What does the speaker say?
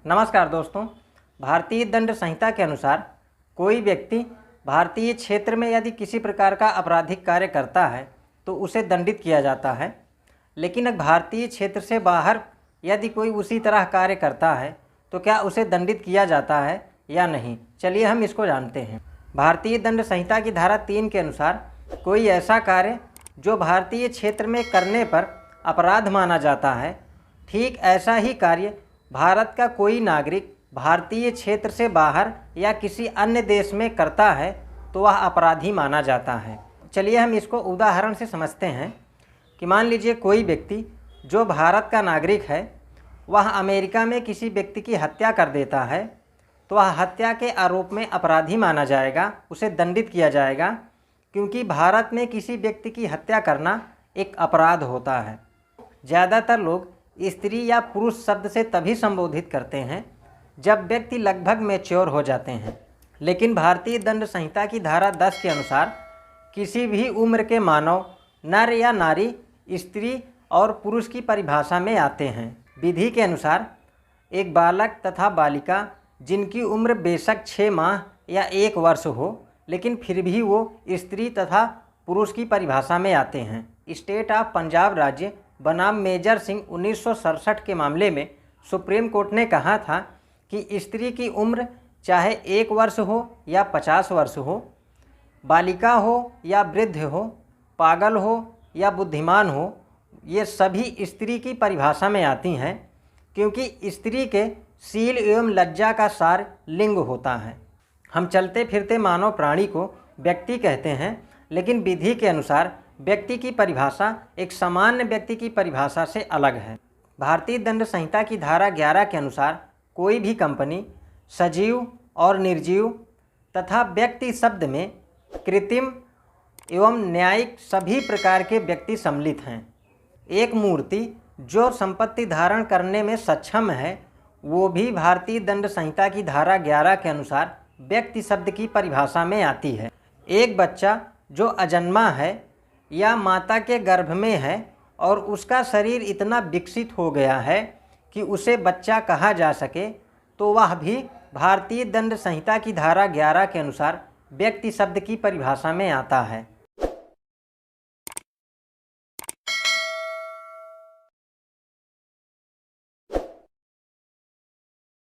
नमस्कार दोस्तों। भारतीय दंड संहिता के अनुसार कोई व्यक्ति भारतीय क्षेत्र में यदि किसी प्रकार का आपराधिक कार्य करता है तो उसे दंडित किया जाता है। लेकिन भारतीय क्षेत्र से बाहर यदि कोई उसी तरह कार्य करता है तो क्या उसे दंडित किया जाता है या नहीं, चलिए हम इसको जानते हैं। भारतीय दंड संहिता की धारा 3 के अनुसार कोई ऐसा कार्य जो भारतीय क्षेत्र में करने पर अपराध माना जाता है, ठीक ऐसा ही कार्य भारत का कोई नागरिक भारतीय क्षेत्र से बाहर या किसी अन्य देश में करता है तो वह अपराधी माना जाता है। चलिए हम इसको उदाहरण से समझते हैं कि मान लीजिए कोई व्यक्ति जो भारत का नागरिक है वह अमेरिका में किसी व्यक्ति की हत्या कर देता है तो वह हत्या के आरोप में अपराधी माना जाएगा, उसे दंडित किया जाएगा, क्योंकि भारत में किसी व्यक्ति की हत्या करना एक अपराध होता है। ज़्यादातर लोग स्त्री या पुरुष शब्द से तभी संबोधित करते हैं जब व्यक्ति लगभग मैच्योर हो जाते हैं। लेकिन भारतीय दंड संहिता की धारा 10 के अनुसार किसी भी उम्र के मानव नर या नारी स्त्री और पुरुष की परिभाषा में आते हैं। विधि के अनुसार एक बालक तथा बालिका जिनकी उम्र बेशक 6 माह या 1 वर्ष हो, लेकिन फिर भी वो स्त्री तथा पुरुष की परिभाषा में आते हैं। स्टेट ऑफ पंजाब राज्य बनाम मेजर सिंह 1967 के मामले में सुप्रीम कोर्ट ने कहा था कि स्त्री की उम्र चाहे 1 वर्ष हो या 50 वर्ष हो, बालिका हो या वृद्ध हो, पागल हो या बुद्धिमान हो, ये सभी स्त्री की परिभाषा में आती हैं, क्योंकि स्त्री के शील एवं लज्जा का सार लिंग होता है। हम चलते फिरते मानव प्राणी को व्यक्ति कहते हैं, लेकिन विधि के अनुसार व्यक्ति की परिभाषा एक सामान्य व्यक्ति की परिभाषा से अलग है। भारतीय दंड संहिता की धारा 11 के अनुसार कोई भी कंपनी सजीव और निर्जीव तथा व्यक्ति शब्द में कृत्रिम एवं न्यायिक सभी प्रकार के व्यक्ति सम्मिलित हैं। एक मूर्ति जो संपत्ति धारण करने में सक्षम है वो भी भारतीय दंड संहिता की धारा 11 के अनुसार व्यक्ति शब्द की परिभाषा में आती है। एक बच्चा जो अजन्मा है या माता के गर्भ में है और उसका शरीर इतना विकसित हो गया है कि उसे बच्चा कहा जा सके तो वह भी भारतीय दंड संहिता की धारा 11 के अनुसार व्यक्ति शब्द की परिभाषा में आता है।